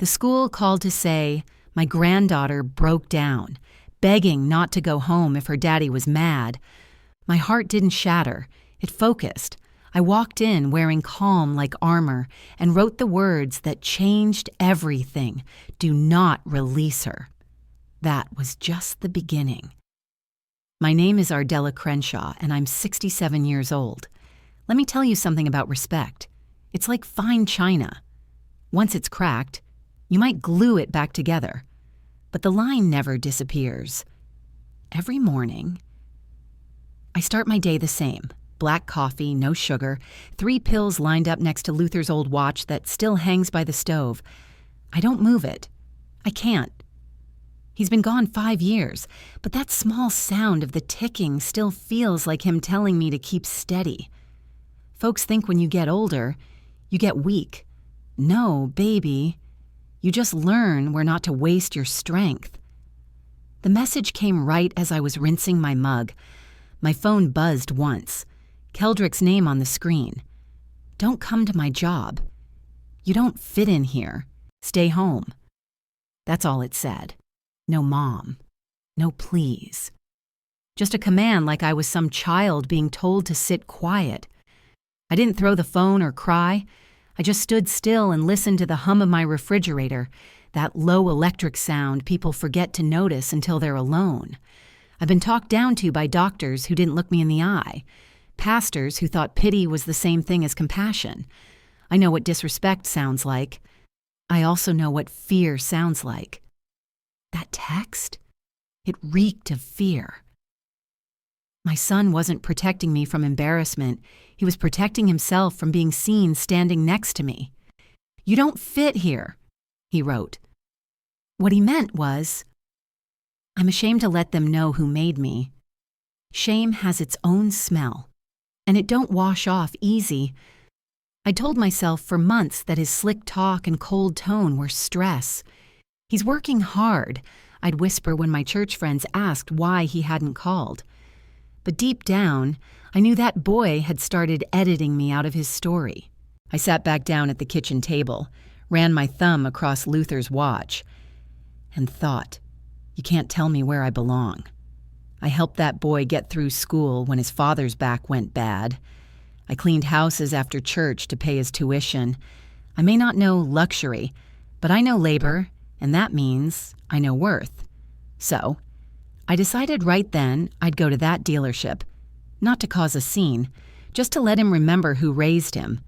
The school called to say my granddaughter broke down, begging not to go home if her daddy was mad. My heart didn't shatter. It focused. I walked in wearing calm like armor and wrote the words that changed everything. Do not release her. That was just the beginning. My name is Ardella Crenshaw, and I'm 67 years old. Let me tell you something about respect. It's like fine china. Once it's cracked, you might glue it back together, but the line never disappears. Every morning, I start my day the same. Black coffee, no sugar, 3 pills lined up next to Luther's old watch that still hangs by the stove. I don't move it. I can't. He's been gone 5 years, but that small sound of the ticking still feels like him telling me to keep steady. Folks think when you get older, you get weak. No, baby. You just learn where not to waste your strength. The message came right as I was rinsing my mug. My phone buzzed once. Keldrick's name on the screen. Don't come to my job. You don't fit in here. Stay home. That's all it said. No mom. No please. Just a command like I was some child being told to sit quiet. I didn't throw the phone or cry. I just stood still and listened to the hum of my refrigerator, that low electric sound people forget to notice until they're alone. I've been talked down to by doctors who didn't look me in the eye. Pastors who thought pity was the same thing as compassion. I know what disrespect sounds like. I also know what fear sounds like. That text? It reeked of fear. My son wasn't protecting me from embarrassment. He was protecting himself from being seen standing next to me. You don't fit here, he wrote. What he meant was, I'm ashamed to let them know who made me. Shame has its own smell, and it don't wash off easy. I told myself for months that his slick talk and cold tone were stress. He's working hard, I'd whisper when my church friends asked why he hadn't called. But deep down, I knew that boy had started editing me out of his story. I sat back down at the kitchen table, ran my thumb across Luther's watch, and thought, you can't tell me where I belong. I helped that boy get through school when his father's back went bad. I cleaned houses after church to pay his tuition. I may not know luxury, but I know labor, and that means I know worth. So, I decided right then I'd go to that dealership, not to cause a scene, just to let him remember who raised him.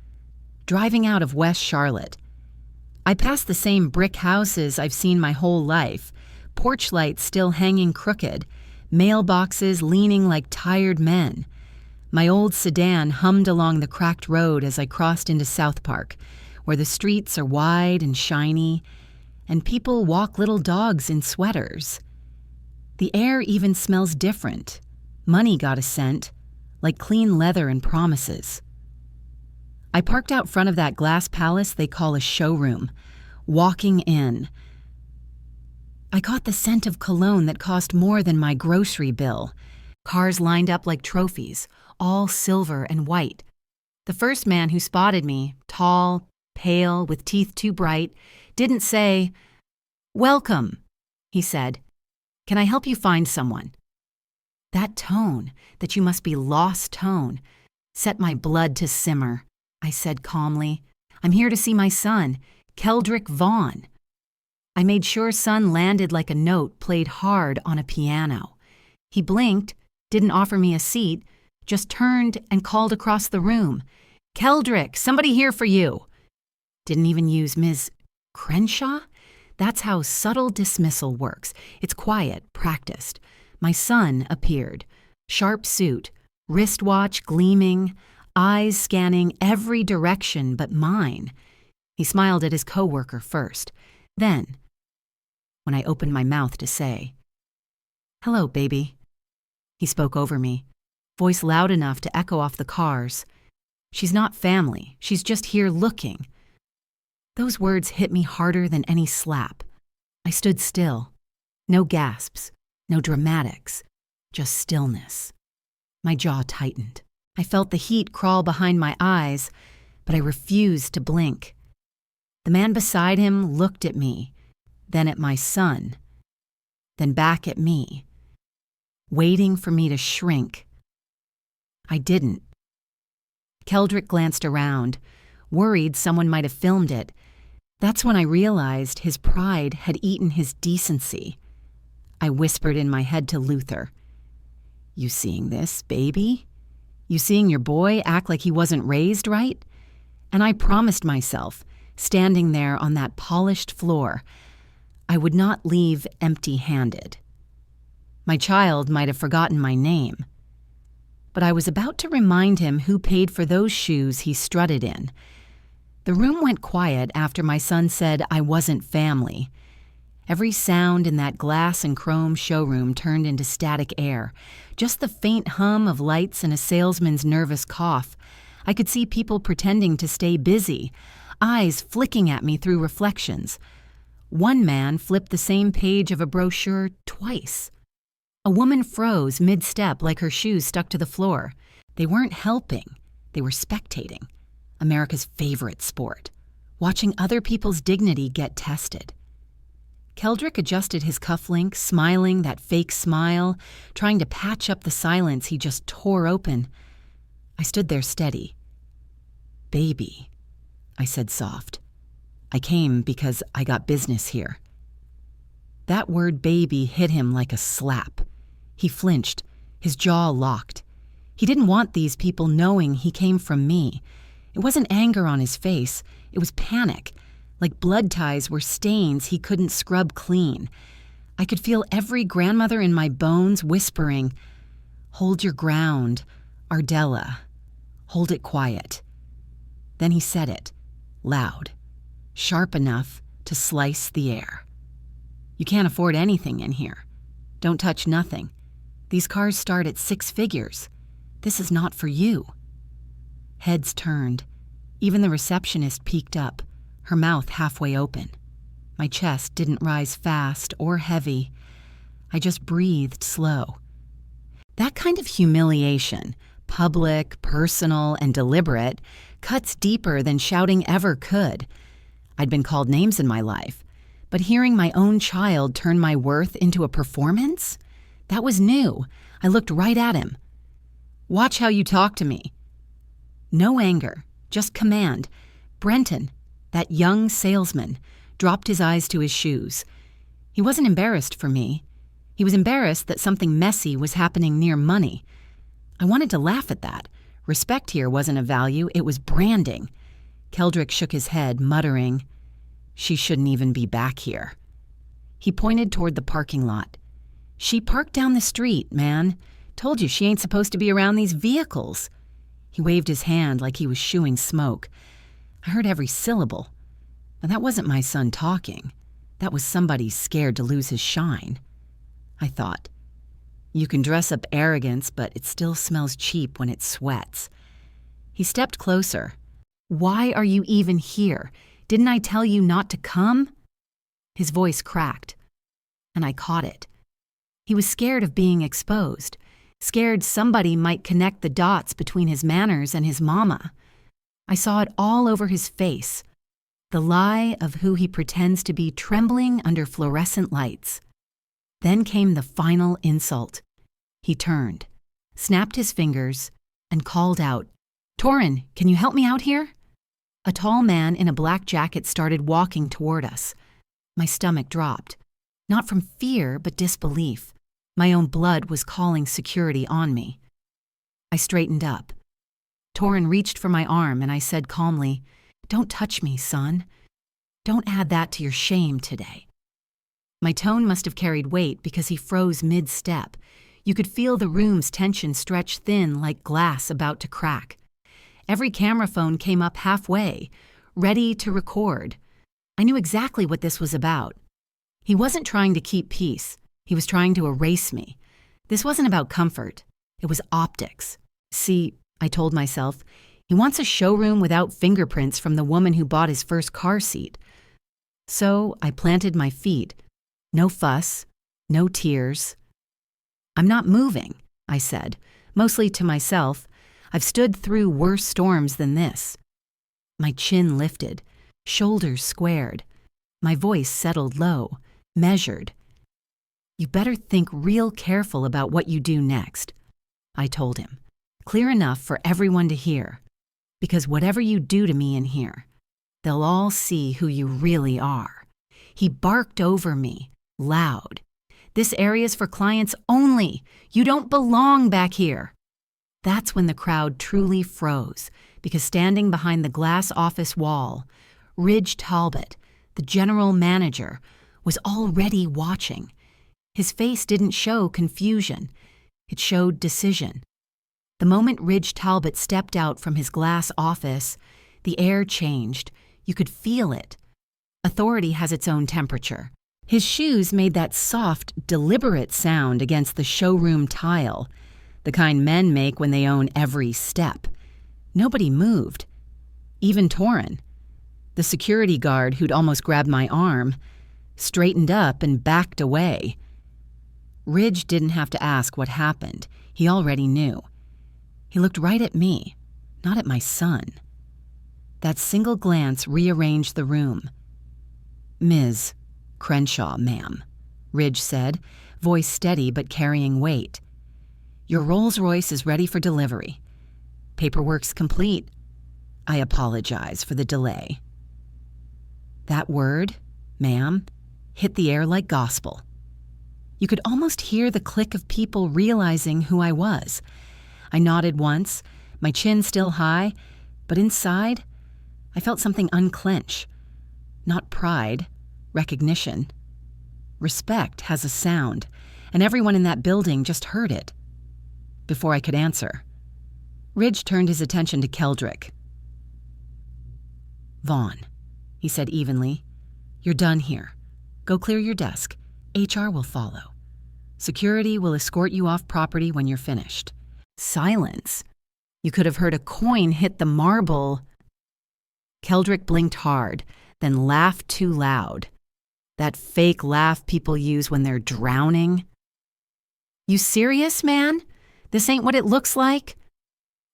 Driving out of West Charlotte, I passed the same brick houses I've seen my whole life, porch lights still hanging crooked, mailboxes leaning like tired men. My old sedan hummed along the cracked road as I crossed into South Park, where the streets are wide and shiny, and people walk little dogs in sweaters. The air even smells different. Money got a scent, like clean leather and promises. I parked out front of that glass palace they call a showroom. Walking in, I caught the scent of cologne that cost more than my grocery bill. Cars lined up like trophies, all silver and white. The first man who spotted me, tall, pale, with teeth too bright, didn't say, "Welcome," he said. "Can I help you find someone?" That tone, that you must be lost tone, set my blood to simmer. I said calmly, "I'm here to see my son, Keldrick Vaughn." I made sure son landed like a note played hard on a piano. He blinked, didn't offer me a seat, just turned and called across the room, "Keldrick, somebody here for you." Didn't even use Ms. Crenshaw? That's how subtle dismissal works. It's quiet, practiced. My son appeared. Sharp suit, wristwatch gleaming, eyes scanning every direction but mine. He smiled at his coworker first. Then, when I opened my mouth to say, "Hello, baby," he spoke over me, voice loud enough to echo off the cars. "She's not family. She's just here looking." Those words hit me harder than any slap. I stood still. No gasps, no dramatics, just stillness. My jaw tightened. I felt the heat crawl behind my eyes, but I refused to blink. The man beside him looked at me, then at my son, then back at me, waiting for me to shrink. I didn't. Keldrick glanced around, worried someone might have filmed it. That's when I realized his pride had eaten his decency. I whispered in my head to Luther, "You seeing this, baby? You seeing your boy act like he wasn't raised right?" And I promised myself, standing there on that polished floor, I would not leave empty-handed. My child might have forgotten my name, but I was about to remind him who paid for those shoes he strutted in. The room went quiet after my son said I wasn't family. Every sound in that glass and chrome showroom turned into static air. Just the faint hum of lights and a salesman's nervous cough. I could see people pretending to stay busy, eyes flicking at me through reflections. One man flipped the same page of a brochure twice. A woman froze mid-step like her shoes stuck to the floor. They weren't helping, they were spectating. America's favorite sport. Watching other people's dignity get tested. Keldrick adjusted his cufflink, smiling that fake smile, trying to patch up the silence he just tore open. I stood there steady. "Baby," I said soft. "I came because I got business here." That word baby hit him like a slap. He flinched, his jaw locked. He didn't want these people knowing he came from me. It wasn't anger on his face, it was panic. Like blood ties were stains he couldn't scrub clean. I could feel every grandmother in my bones whispering, "Hold your ground, Ardella. Hold it quiet." Then he said it, loud, sharp enough to slice the air. "You can't afford anything in here. Don't touch nothing. These cars start at 6 figures. This is not for you." Heads turned. Even the receptionist peeked up, her mouth halfway open. My chest didn't rise fast or heavy. I just breathed slow. That kind of humiliation, public, personal, and deliberate, cuts deeper than shouting ever could. I'd been called names in my life, but hearing my own child turn my worth into a performance? That was new. I looked right at him. "Watch how you talk to me." No anger, just command. Brenton, that young salesman, dropped his eyes to his shoes. He wasn't embarrassed for me. He was embarrassed that something messy was happening near money. I wanted to laugh at that. Respect here wasn't a value, it was branding. Keldrick shook his head, muttering, "She shouldn't even be back here." He pointed toward the parking lot. "She parked down the street, man. Told you she ain't supposed to be around these vehicles." He waved his hand like he was shooing smoke. I heard every syllable. But that wasn't my son talking. That was somebody scared to lose his shine. I thought, you can dress up arrogance, but it still smells cheap when it sweats. He stepped closer. "Why are you even here? Didn't I tell you not to come?" His voice cracked, and I caught it. He was scared of being exposed, scared somebody might connect the dots between his manners and his mama. I saw it all over his face, the lie of who he pretends to be trembling under fluorescent lights. Then came the final insult. He turned, snapped his fingers, and called out, "Torin, can you help me out here?" A tall man in a black jacket started walking toward us. My stomach dropped, not from fear but disbelief. My own blood was calling security on me. I straightened up. Torin reached for my arm and I said calmly, "Don't touch me, son. Don't add that to your shame today." My tone must have carried weight because he froze mid-step. You could feel the room's tension stretch thin like glass about to crack. Every camera phone came up halfway, ready to record. I knew exactly what this was about. He wasn't trying to keep peace. He was trying to erase me. This wasn't about comfort. It was optics. See, I told myself, he wants a showroom without fingerprints from the woman who bought his first car seat. So I planted my feet. No fuss, no tears. "I'm not moving," I said, mostly to myself. I've stood through worse storms than this. My chin lifted. shoulders squared. My voice settled low, measured. "You better think real careful about what you do next," I told him, clear enough for everyone to hear. "Because whatever you do to me in here, they'll all see who you really are." He barked over me, loud. "This area's for clients only. You don't belong back here." That's when the crowd truly froze, because standing behind the glass office wall, Ridge Talbot, the general manager, was already watching. His face didn't show confusion. It showed decision. The moment Ridge Talbot stepped out from his glass office, the air changed. You could feel it. Authority has its own temperature. His shoes made that soft, deliberate sound against the showroom tile, the kind men make when they own every step. Nobody moved. Even Torin, the security guard who'd almost grabbed my arm, straightened up and backed away. Ridge didn't have to ask what happened. He already knew. He looked right at me, not at my son. That single glance rearranged the room. "Ms. Crenshaw, ma'am," Ridge said, voice steady but carrying weight. "Your Rolls-Royce is ready for delivery. Paperwork's complete. I apologize for the delay." That word, ma'am, hit the air like gospel. You could almost hear the click of people realizing who I was. I nodded once, my chin still high, but inside, I felt something unclench. Not pride, recognition. Respect has a sound, and everyone in that building just heard it. Before I could answer, Ridge turned his attention to Keldrick. "Vaughn," he said evenly, "you're done here. Go clear your desk. HR will follow. Security will escort you off property when you're finished." Silence. You could have heard a coin hit the marble. Keldrick blinked hard, then laughed too loud. That fake laugh people use when they're drowning. "You serious, man? This ain't what it looks like?"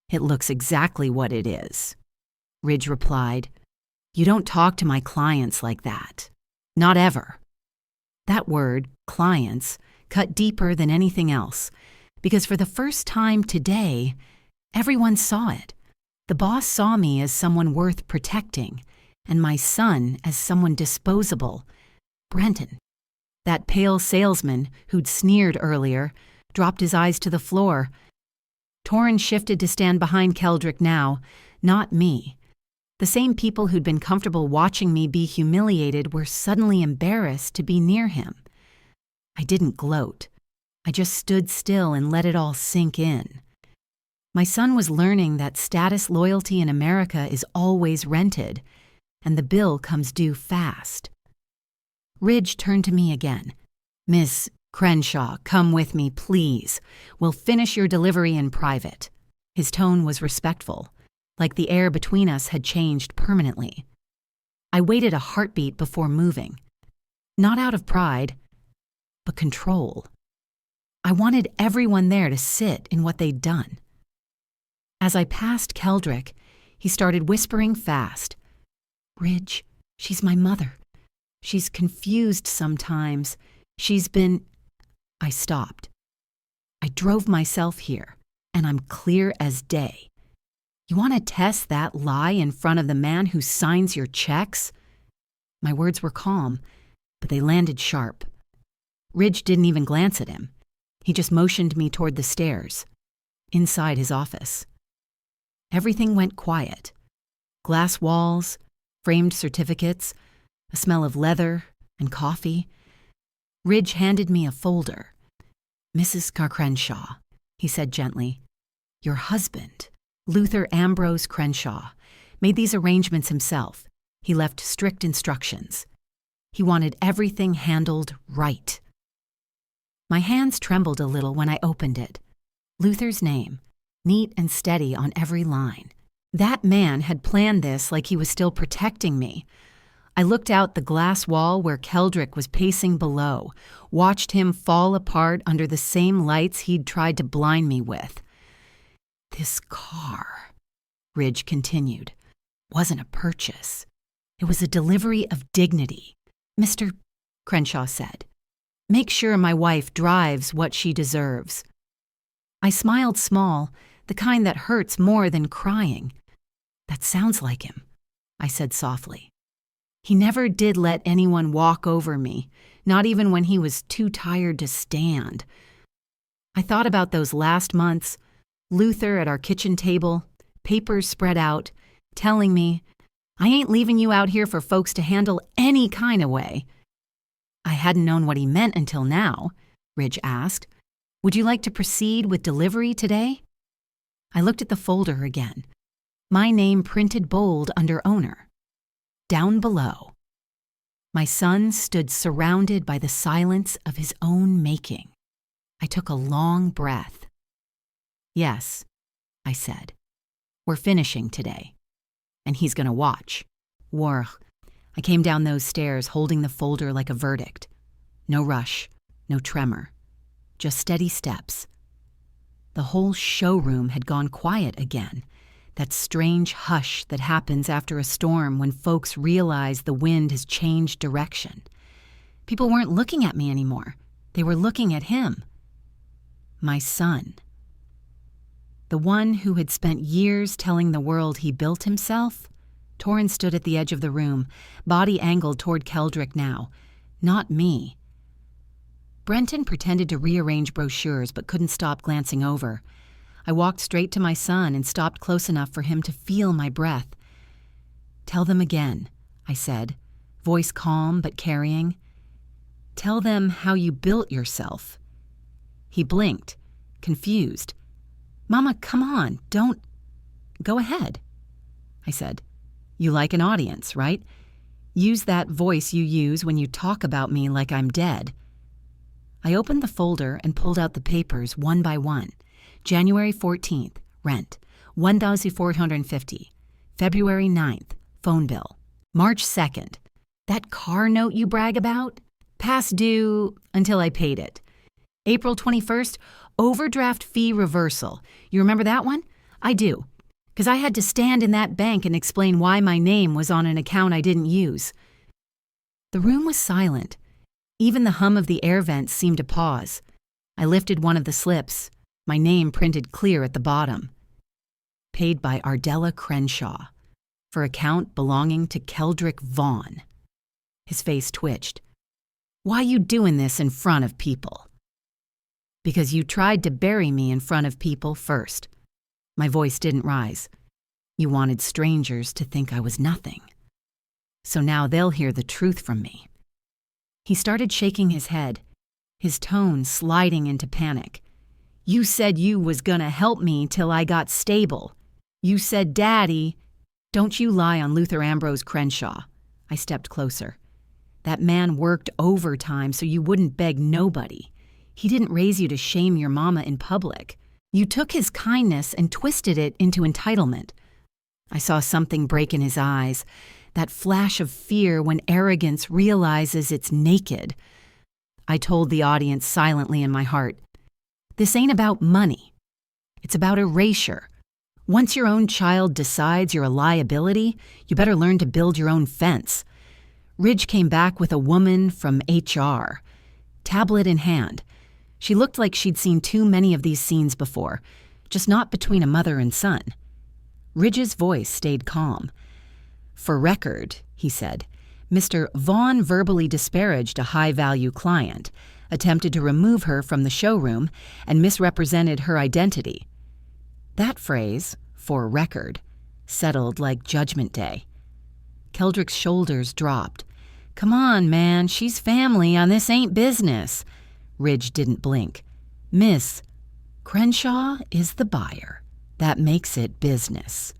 "It looks exactly what it is," Ridge replied. "You don't talk to my clients like that. Not ever." That word, clients, cut deeper than anything else, because for the first time today, everyone saw it. The boss saw me as someone worth protecting, and my son as someone disposable. Brenton, that pale salesman who'd sneered earlier, dropped his eyes to the floor. Torin shifted to stand behind Keldrick now, not me. The same people who'd been comfortable watching me be humiliated were suddenly embarrassed to be near him. I didn't gloat. I just stood still and let it all sink in. My son was learning that status loyalty in America is always rented, and the bill comes due fast. Ridge turned to me again. "Miss Crenshaw, come with me, please. We'll finish your delivery in private." His tone was respectful, like the air between us had changed permanently. I waited a heartbeat before moving. Not out of pride, but control. I wanted everyone there to sit in what they'd done. As I passed Keldrick, he started whispering fast. "Ridge, she's my mother. She's confused sometimes. She's been—" I stopped. "I drove myself here, and I'm clear as day. You want to test that lie in front of the man who signs your checks?" My words were calm, but they landed sharp. Ridge didn't even glance at him. He just motioned me toward the stairs, inside his office. Everything went quiet. Glass walls, framed certificates, a smell of leather and coffee. Ridge handed me a folder. "Mrs. Crenshaw," he said gently, "your husband, Luther Ambrose Crenshaw, made these arrangements himself. He left strict instructions. He wanted everything handled right." My hands trembled a little when I opened it. Luther's name, neat and steady on every line. That man had planned this like he was still protecting me. I looked out the glass wall where Keldrick was pacing below, watched him fall apart under the same lights he'd tried to blind me with. "This car," Ridge continued, "wasn't a purchase. It was a delivery of dignity. "Mr. Crenshaw said, make sure my wife drives what she deserves." I smiled small, the kind that hurts more than crying. "That sounds like him," I said softly. He never did let anyone walk over me, not even when he was too tired to stand. I thought about those last months, Luther at our kitchen table, papers spread out, telling me, "I ain't leaving you out here for folks to handle any kind of way." I hadn't known what he meant until now. Ridge asked, "Would you like to proceed with delivery today?" I looked at the folder again. My name printed bold under owner. Down below, my son stood surrounded by the silence of his own making. I took a long breath. "Yes," I said, "we're finishing today. And he's going to watch." I came down those stairs holding the folder like a verdict. No rush, no tremor, just steady steps. The whole showroom had gone quiet again, that strange hush that happens after a storm when folks realize the wind has changed direction. People weren't looking at me anymore. They were looking at him. My son. The one who had spent years telling the world he built himself. Torrin stood at the edge of the room, body angled toward Keldrick now. Not me. Brenton pretended to rearrange brochures but couldn't stop glancing over. I walked straight to my son and stopped close enough for him to feel my breath. "Tell them again," I said, voice calm but carrying. "Tell them how you built yourself." He blinked, confused. "Mama, come on, don't—" "Go ahead," I said. "You like an audience, right? Use that voice you use when you talk about me like I'm dead." I opened the folder and pulled out the papers one by one. January 14th, rent, $1,450. February 9th, phone bill. March 2nd, that car note you brag about? Past due until I paid it. April 21st, overdraft fee reversal. You remember that one? I do, because I had to stand in that bank and explain why my name was on an account I didn't use. The room was silent. Even the hum of the air vents seemed to pause. I lifted one of the slips, my name printed clear at the bottom. Paid by Ardella Crenshaw, for account belonging to Keldrick Vaughn. His face twitched. "Why you doing this in front of people?" "Because you tried to bury me in front of people first." My voice didn't rise. "You wanted strangers to think I was nothing. So now they'll hear the truth from me." He started shaking his head, his tone sliding into panic. "You said you was gonna help me till I got stable. You said Daddy—" "Don't you lie on Luther Ambrose Crenshaw." I stepped closer. "That man worked overtime so you wouldn't beg nobody. He didn't raise you to shame your mama in public. You took his kindness and twisted it into entitlement." I saw something break in his eyes, that flash of fear when arrogance realizes it's naked. I told the audience silently in my heart, "This ain't about money. It's about erasure. Once your own child decides you're a liability, you better learn to build your own fence." Ridge came back with a woman from HR, tablet in hand. She looked like she'd seen too many of these scenes before, just not between a mother and son. Ridge's voice stayed calm. "For record," he said, "Mr. Vaughn verbally disparaged a high-value client, attempted to remove her from the showroom, and misrepresented her identity." That phrase, "for record," settled like Judgment Day. Keldrick's shoulders dropped. "Come on, man, she's family, and this ain't business." Ridge didn't blink. "Miss, Crenshaw is the buyer. That makes it business."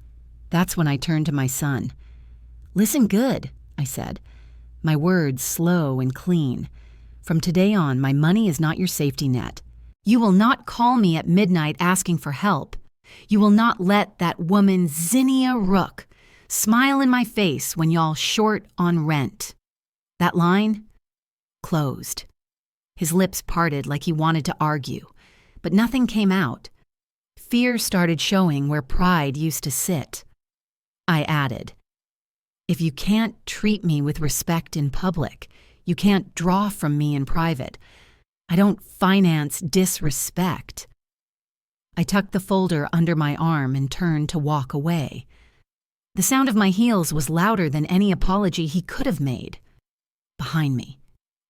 That's when I turned to my son. "Listen good," I said, my words slow and clean. "From today on, my money is not your safety net. You will not call me at midnight asking for help. You will not let that woman Zinnia Rook smile in my face when y'all short on rent." That line closed. His lips parted like he wanted to argue, but nothing came out. Fear started showing where pride used to sit. I added, If you can't treat me with respect in public, you can't draw from me in private. I don't finance disrespect. I tucked the folder under my arm and turned to walk away. The sound of my heels was louder than any apology he could have made. "Behind me,"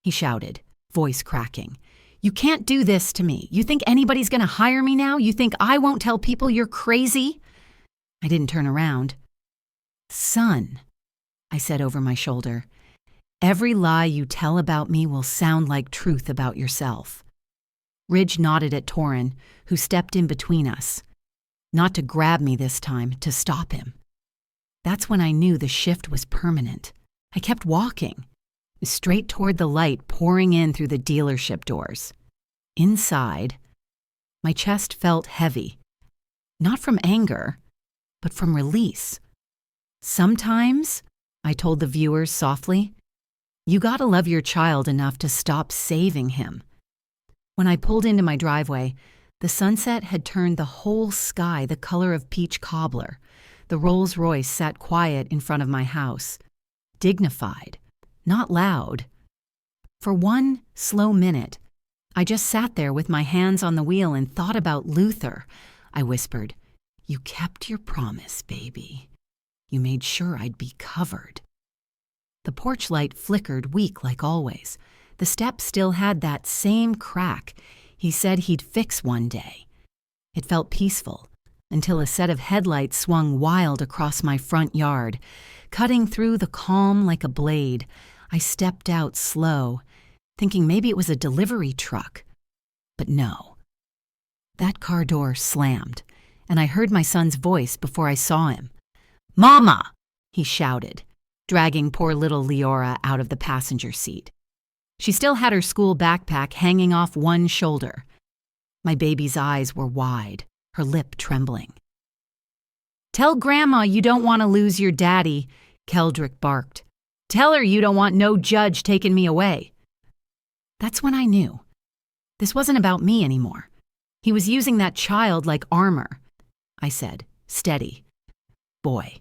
he shouted, voice cracking. "You can't do this to me. You think anybody's going to hire me now? You think I won't tell people you're crazy?" I didn't turn around. "Son," I said over my shoulder, "every lie you tell about me will sound like truth about yourself." Ridge nodded at Torin, who stepped in between us. Not to grab me this time, to stop him. That's when I knew the shift was permanent. I kept walking, straight toward the light pouring in through the dealership doors. Inside, my chest felt heavy, not from anger, but from release. "Sometimes," I told the viewers softly, "you gotta love your child enough to stop saving him." When I pulled into my driveway, the sunset had turned the whole sky the color of peach cobbler. The Rolls-Royce sat quiet in front of my house, dignified, not loud. For one slow minute, I just sat there with my hands on the wheel and thought about Luther. I whispered, "You kept your promise, baby. You made sure I'd be covered." The porch light flickered weak like always. The step still had that same crack he said he'd fix one day. It felt peaceful until a set of headlights swung wild across my front yard. Cutting through the calm like a blade, I stepped out slow, thinking maybe it was a delivery truck. But no. That car door slammed, and I heard my son's voice before I saw him. "Mama!" he shouted, dragging poor little Leora out of the passenger seat. She still had her school backpack hanging off one shoulder. My baby's eyes were wide, her lip trembling. "Tell Grandma you don't want to lose your daddy," Keldrick barked. "Tell her you don't want no judge taking me away." That's when I knew. This wasn't about me anymore. He was using that child like armor. I said, steady, "Boy,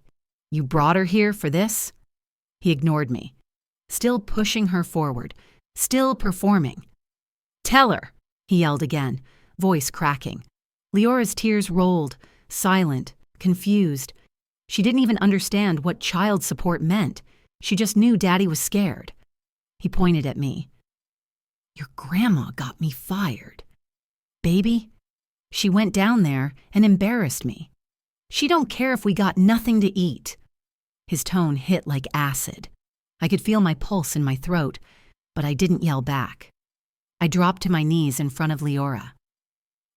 you brought her here for this?" He ignored me, still pushing her forward, still performing. "Tell her," he yelled again, voice cracking. Leora's tears rolled, silent, confused. She didn't even understand what child support meant. She just knew Daddy was scared. He pointed at me. "Your grandma got me fired. Baby, she went down there and embarrassed me. She don't care if we got nothing to eat." His tone hit like acid. I could feel my pulse in my throat, but I didn't yell back. I dropped to my knees in front of Leora.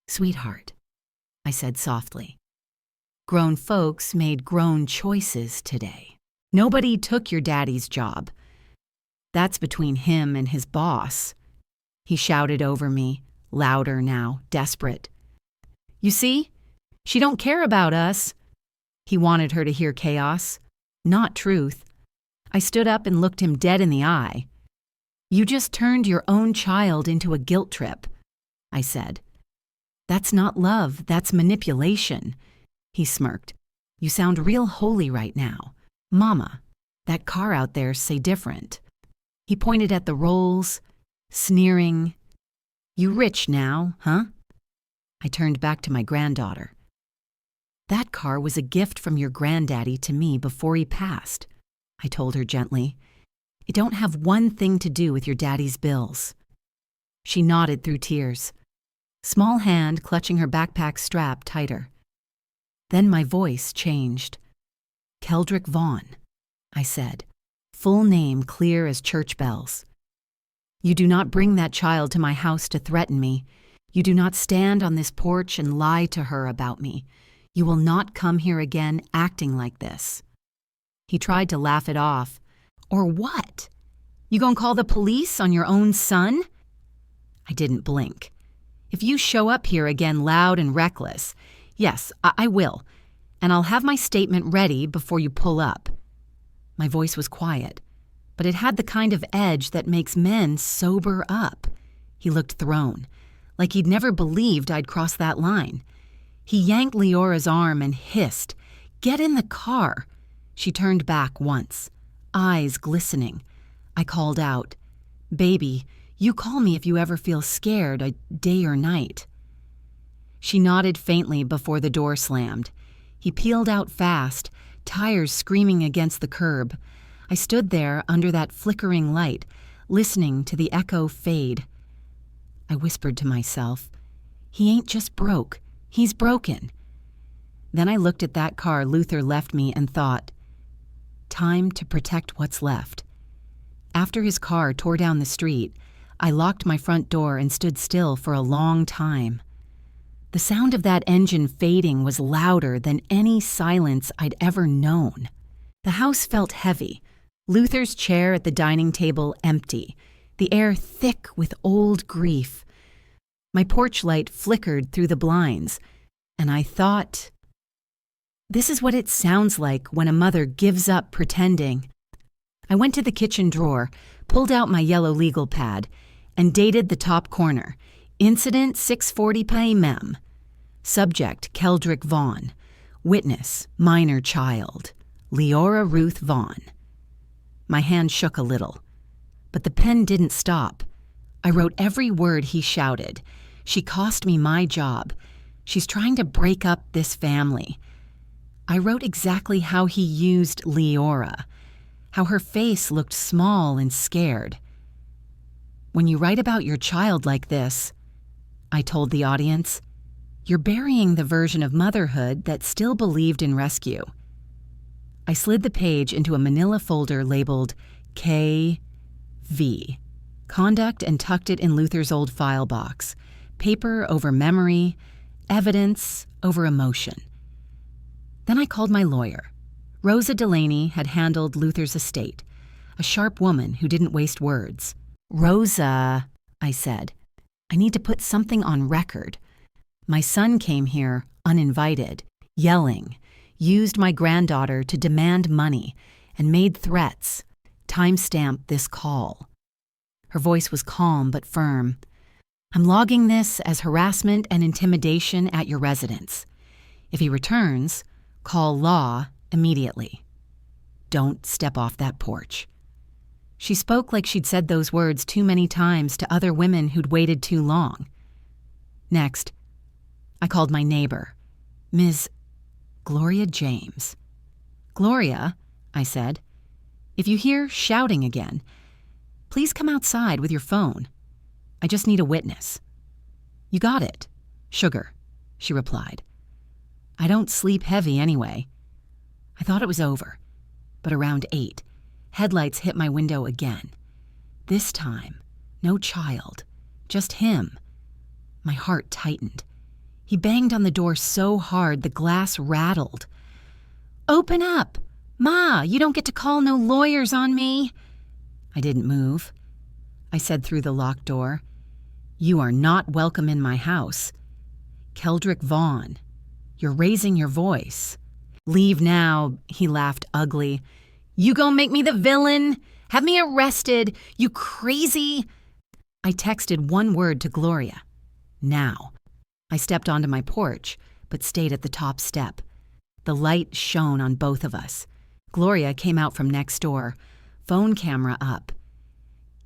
"Sweetheart," I said softly. "Grown folks made grown choices today. Nobody took your daddy's job. That's between him and his boss." He shouted over me, louder now, desperate. "You see? She don't care about us." He wanted her to hear chaos, not truth. I stood up and looked him dead in the eye. "You just turned your own child into a guilt trip," I said. "That's not love, that's manipulation." He smirked. "You sound real holy right now. Mama, that car out there say different." He pointed at the Rolls, sneering. "You rich now, huh?" I turned back to my granddaughter. "That car was a gift from your granddaddy to me before he passed," I told her gently. "It don't have one thing to do with your daddy's bills." She nodded through tears, small hand clutching her backpack strap tighter. Then my voice changed. "Keldrick Vaughn," I said, full name clear as church bells. "You do not bring that child to my house to threaten me. You do not stand on this porch and lie to her about me. You will not come here again acting like this." He tried to laugh it off. "Or what? You gonna call the police on your own son?" I didn't blink. "If you show up here again loud and reckless, yes, I will, and I'll have my statement ready before you pull up." My voice was quiet, but it had the kind of edge that makes men sober up. He looked thrown, like he'd never believed I'd crossed that line. He yanked Leora's arm and hissed, "Get in the car." She turned back once. eyes glistening. I called out, "Baby, you call me if you ever feel scared, day or night." She nodded faintly before the door slammed. He peeled out fast, tires screaming against the curb. I stood there under that flickering light, listening to the echo fade. I whispered to myself, "He ain't just broke, he's broken." Then I looked at that car Luther left me and thought, time to protect what's left. After his car tore down the street, I locked my front door and stood still for a long time. The sound of that engine fading was louder than any silence I'd ever known. The house felt heavy, Luther's chair at the dining table empty, the air thick with old grief. My porch light flickered through the blinds, and I thought, this is what it sounds like when a mother gives up pretending. I went to the kitchen drawer, pulled out my yellow legal pad, and dated the top corner, Incident 6:40 p.m. Subject, Keldrick Vaughn. Witness, minor child, Leora Ruth Vaughn. My hand shook a little, but the pen didn't stop. I wrote every word he shouted. She cost me my job. She's trying to break up this family. I wrote exactly how he used Leora, how her face looked small and scared. When you write about your child like this, I told the audience, you're burying the version of motherhood that still believed in rescue. I slid the page into a manila folder labeled KV, Conduct, and tucked it in Luther's old file box. Paper over memory, evidence over emotion. Then I called my lawyer. Rosa Delaney had handled Luther's estate, a sharp woman who didn't waste words. "Rosa," I said, "I need to put something on record. My son came here uninvited, yelling, used my granddaughter to demand money, and made threats. Timestamp this call." Her voice was calm but firm. "I'm logging this as harassment and intimidation at your residence. If he returns, call law immediately. Don't step off that porch." She spoke like she'd said those words too many times to other women who'd waited too long. Next, I called my neighbor, Ms. Gloria James. "Gloria," I said, "if you hear shouting again, please come outside with your phone. I just need a witness." "You got it. Sugar," she replied. "I don't sleep heavy anyway." I thought it was over, but around 8, headlights hit my window again. This time, no child, just him. My heart tightened. He banged on the door so hard the glass rattled. "Open up! Ma, you don't get to call no lawyers on me." I didn't move. I said through the locked door, "You are not welcome in my house. Keldrick Vaughn, you're raising your voice." "Leave now," he laughed ugly. "You gon' make me the villain? Have me arrested? You crazy?" I texted one word to Gloria. "Now." I stepped onto my porch, but stayed at the top step. The light shone on both of us. Gloria came out from next door, phone camera up.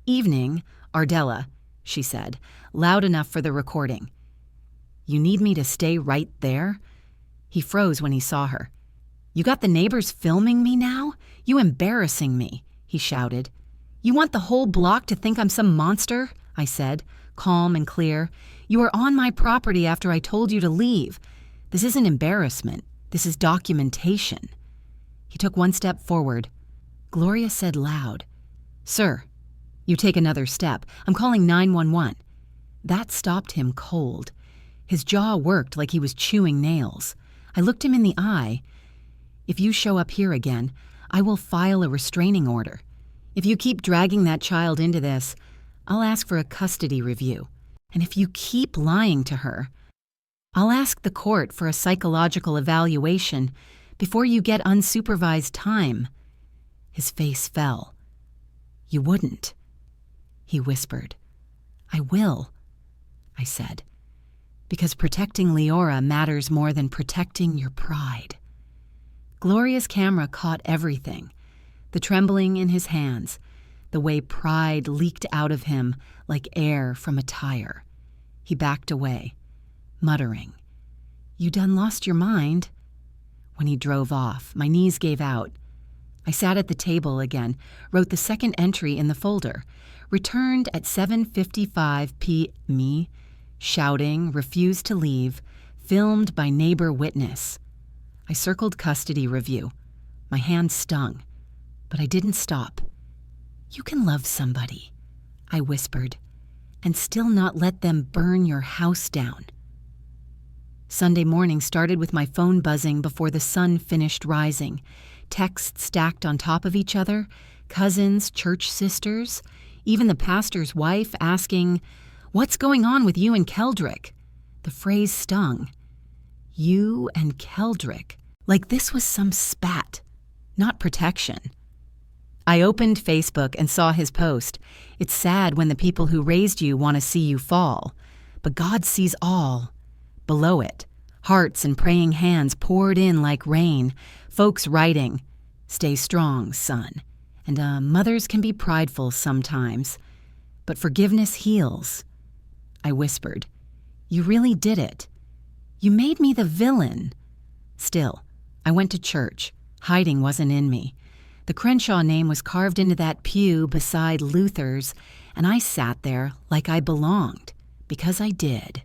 "Evening, Ardella," she said, loud enough for the recording. "You need me to stay right there?" He froze when he saw her. "You got the neighbors filming me now? You embarrassing me," he shouted. "You want the whole block to think I'm some monster?" I said, calm and clear. "You are on my property after I told you to leave. This isn't embarrassment. This is documentation." He took one step forward. Gloria said loud, "Sir, you take another step. I'm calling 911. That stopped him cold. His jaw worked like he was chewing nails. I looked him in the eye. "If you show up here again, I will file a restraining order. If you keep dragging that child into this, I'll ask for a custody review. And if you keep lying to her, I'll ask the court for a psychological evaluation before you get unsupervised time." His face fell. "You wouldn't," he whispered. "I will," I said, "because protecting Leora matters more than protecting your pride." Gloria's camera caught everything. the trembling in his hands, the way pride leaked out of him like air from a tire. He backed away, muttering, "You done lost your mind." When he drove off, my knees gave out. I sat at the table again, wrote the second entry in the folder, returned at 7:55 p.m., shouting, refused to leave, filmed by neighbor witness. I circled custody review. My hand stung, but I didn't stop. "You can love somebody," I whispered, "and still not let them burn your house down." Sunday morning started with my phone buzzing before the sun finished rising. Texts stacked on top of each other, cousins, church sisters, even the pastor's wife asking, "What's going on with you and Keldrick?" The phrase stung. You and Keldrick. Like this was some spat, not protection. I opened Facebook and saw his post. "It's sad when the people who raised you want to see you fall, but God sees all." Below it, hearts and praying hands poured in like rain, folks writing, "Stay strong, son." And mothers can be prideful sometimes, but forgiveness heals. I whispered, "You really did it. You made me the villain." Still, I went to church. Hiding wasn't in me. The Crenshaw name was carved into that pew beside Luther's, and I sat there like I belonged, because I did.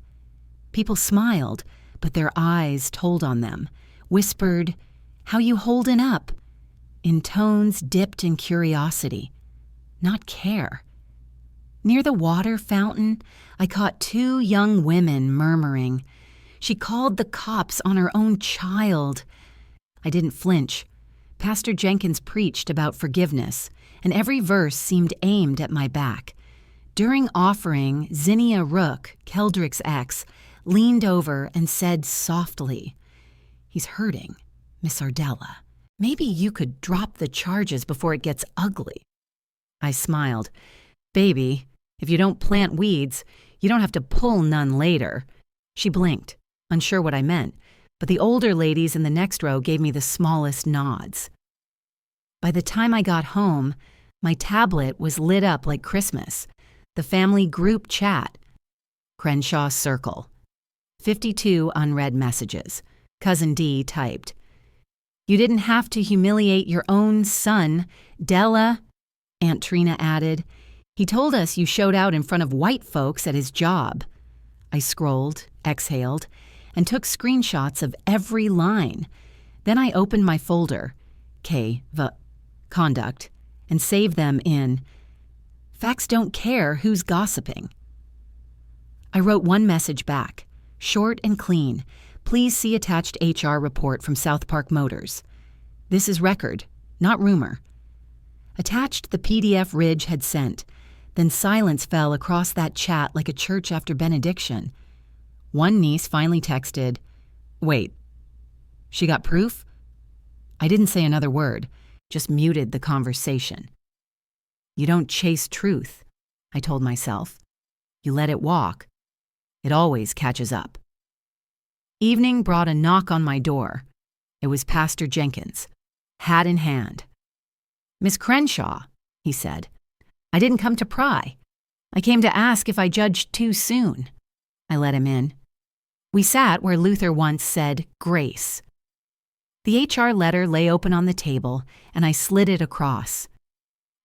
People smiled, but their eyes told on them, whispered, "How you holdin' up?" in tones dipped in curiosity, not care. Near the water fountain, I caught two young women murmuring, "She called the cops on her own child." I didn't flinch. Pastor Jenkins preached about forgiveness, and every verse seemed aimed at my back. During offering, Zinnia Rook, Keldrick's ex, leaned over and said softly, "He's hurting, Miss Ardella. Maybe you could drop the charges before it gets ugly." I smiled. "Baby, if you don't plant weeds, you don't have to pull none later." She blinked, unsure what I meant, but the older ladies in the next row gave me the smallest nods. By the time I got home, my tablet was lit up like Christmas. The family group chat. Crenshaw Circle. 52 unread messages. Cousin D typed, "You didn't have to humiliate your own son, Della," Aunt Trina added. "He told us you showed out in front of white folks at his job." I scrolled, exhaled, and took screenshots of every line. Then I opened my folder, Conduct, and saved them in Facts Don't Care Who's Gossiping. I wrote one message back, short and clean. "Please see attached HR report from South Park Motors. This is record, not rumor." Attached the PDF Ridge had sent. Then silence fell across that chat like a church after benediction. One niece finally texted, "Wait, she got proof?" I didn't say another word, just muted the conversation. You don't chase truth, I told myself. You let it walk. It always catches up. Evening brought a knock on my door. It was Pastor Jenkins, hat in hand. "Miss Crenshaw," he said, "I didn't come to pry. I came to ask if I judged too soon." I let him in. We sat where Luther once said, "Grace." The HR letter lay open on the table, and I slid it across.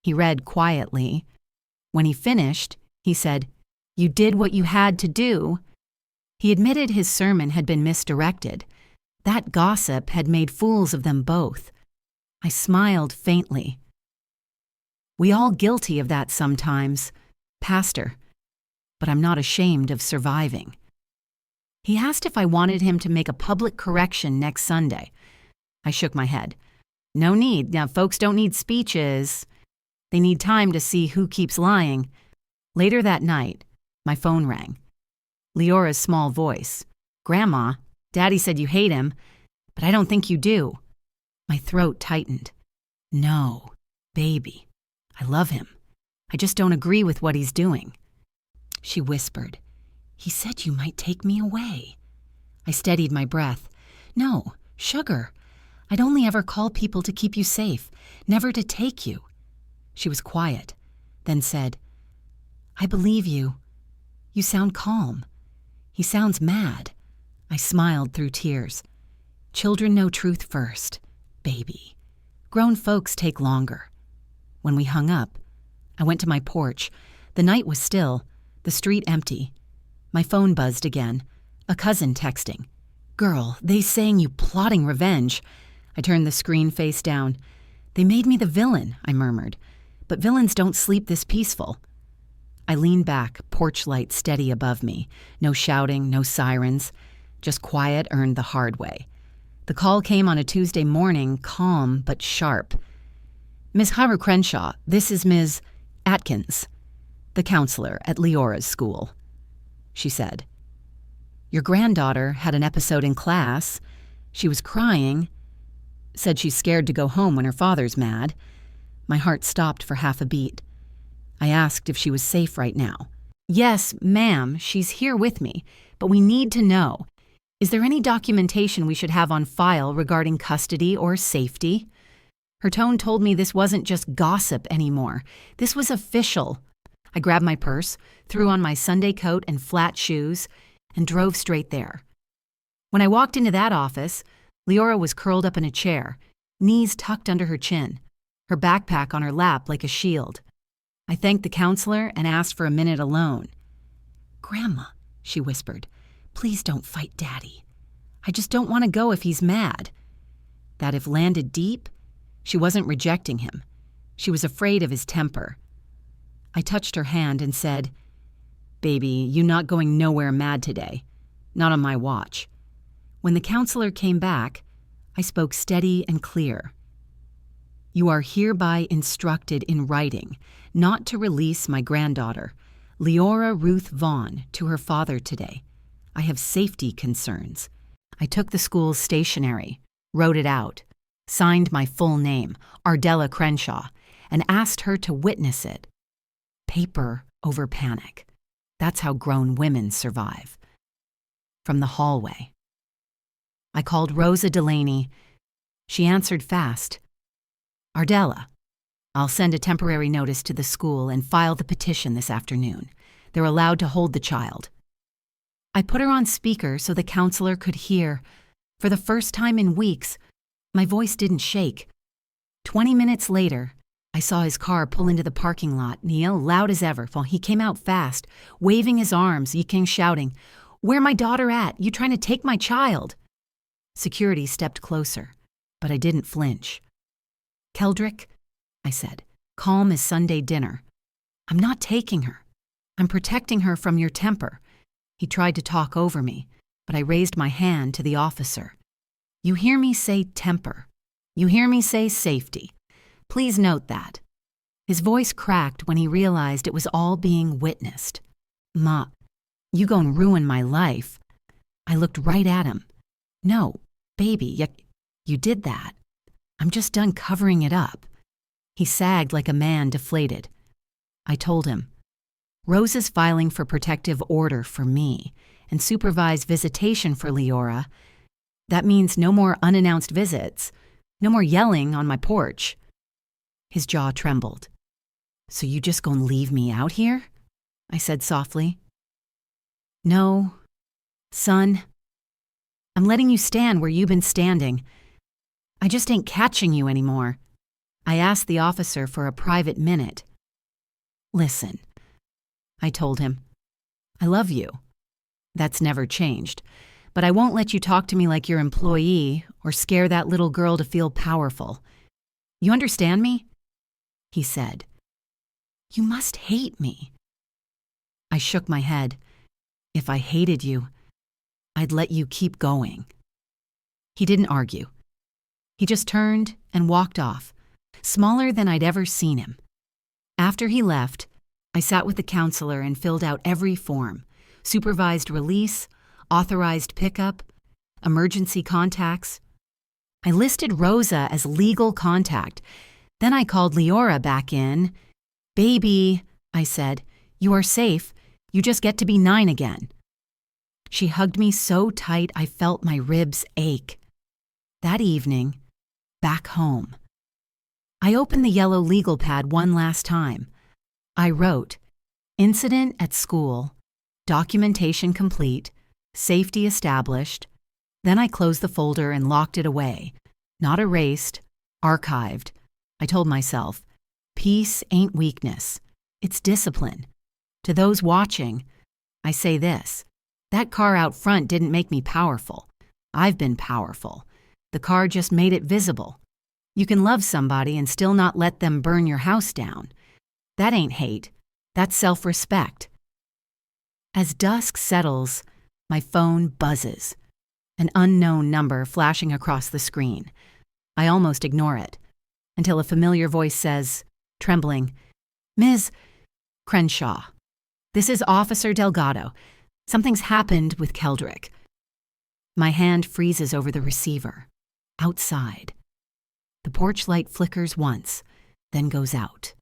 He read quietly. When he finished, he said, "You did what you had to do." He admitted his sermon had been misdirected. That gossip had made fools of them both. I smiled faintly. We all guilty of that sometimes, Pastor, but I'm not ashamed of surviving. He asked if I wanted him to make a public correction next Sunday. I shook my head. No need. Now, folks don't need speeches. They need time to see who keeps lying. Later that night, my phone rang. Leora's small voice. "Grandma, Daddy said you hate him, but I don't think you do." My throat tightened. "No, baby, I love him. I just don't agree with what he's doing." She whispered, "He said you might take me away." I steadied my breath. "No, sugar, I'd only ever call people to keep you safe, never to take you." She was quiet, then said, "I believe you. You sound calm. He sounds mad." I smiled through tears. "Children know truth first, baby. Grown folks take longer." When we hung up, I went to my porch. The night was still, the street empty. My phone buzzed again, a cousin texting. "Girl, they saying you plotting revenge." I turned the screen face down. "They made me the villain," I murmured. "But villains don't sleep this peaceful." I leaned back, porch light steady above me. No shouting, no sirens. Just quiet earned the hard way. The call came on a Tuesday morning, calm but sharp. "Miss Ardella Crenshaw, this is Ms. Atkins, the counselor at Leora's school," she said. "Your granddaughter had an episode in class. She was crying. Said she's scared to go home when her father's mad." My heart stopped for half a beat. I asked if she was safe right now. "Yes, ma'am, she's here with me, but we need to know. Is there any documentation we should have on file regarding custody or safety?" Her tone told me this wasn't just gossip anymore. This was official. I grabbed my purse, threw on my Sunday coat and flat shoes, and drove straight there. When I walked into that office, Leora was curled up in a chair, knees tucked under her chin, her backpack on her lap like a shield. I thanked the counselor and asked for a minute alone. "Grandma," she whispered, "please don't fight Daddy. I just don't want to go if he's mad." That if landed deep, she wasn't rejecting him. She was afraid of his temper. I touched her hand and said, "Baby, you not going nowhere mad today. Not on my watch." When the counselor came back, I spoke steady and clear. "You are hereby instructed in writing not to release my granddaughter, Leora Ruth Vaughn, to her father today. I have safety concerns." I took the school's stationery, wrote it out, signed my full name, Ardella Crenshaw, and asked her to witness it. Paper over panic. That's how grown women survive. From the hallway, I called Rosa Delaney. She answered fast. "Ardella, I'll send a temporary notice to the school and file the petition this afternoon. They're allowed to hold the child." I put her on speaker so the counselor could hear. For the first time in weeks, my voice didn't shake. 20 minutes later, I saw his car pull into the parking lot, Neil, loud as ever, while he came out fast, waving his arms, Yiking shouting, "Where my daughter at? You trying to take my child?" Security stepped closer, but I didn't flinch. "Keldrick," I said, calm as Sunday dinner, "I'm not taking her. I'm protecting her from your temper." He tried to talk over me, but I raised my hand to the officer. "You hear me say temper. You hear me say safety. Please note that." His voice cracked when he realized it was all being witnessed. "Ma, you gon' ruin my life." I looked right at him. "No, baby, you did that. I'm just done covering it up." He sagged like a man deflated. I told him, "Rosa's filing for protective order for me and supervised visitation for Leora. That means no more unannounced visits, no more yelling on my porch." His jaw trembled. "So you just gonna leave me out here?" I said softly. "No, son. I'm letting you stand where you've been standing. I just ain't catching you anymore." I asked the officer for a private minute. "Listen," I told him, "I love you. That's never changed. But I won't let you talk to me like your employee or scare that little girl to feel powerful. You understand me?" He said, "You must hate me." I shook my head. "If I hated you, I'd let you keep going." He didn't argue. He just turned and walked off, smaller than I'd ever seen him. After he left, I sat with the counselor and filled out every form: supervised release, authorized pickup, emergency contacts. I listed Rosa as legal contact. Then I called Leora back in. "Baby," I said, "you are safe. You just get to be 9 again." She hugged me so tight I felt my ribs ache. That evening, back home. I opened the yellow legal pad one last time. I wrote, "Incident at school, documentation complete, safety established." Then I closed the folder and locked it away. Not erased, archived. I told myself, peace ain't weakness. It's discipline. To those watching, I say this: that car out front didn't make me powerful. I've been powerful. The car just made it visible. You can love somebody and still not let them burn your house down. That ain't hate. That's self-respect. As dusk settles, my phone buzzes. An unknown number flashing across the screen. I almost ignore it, until a familiar voice says, trembling, "Ms. Crenshaw, this is Officer Delgado. Something's happened with Keldrick." My hand freezes over the receiver. Outside. The porch light flickers once, then goes out.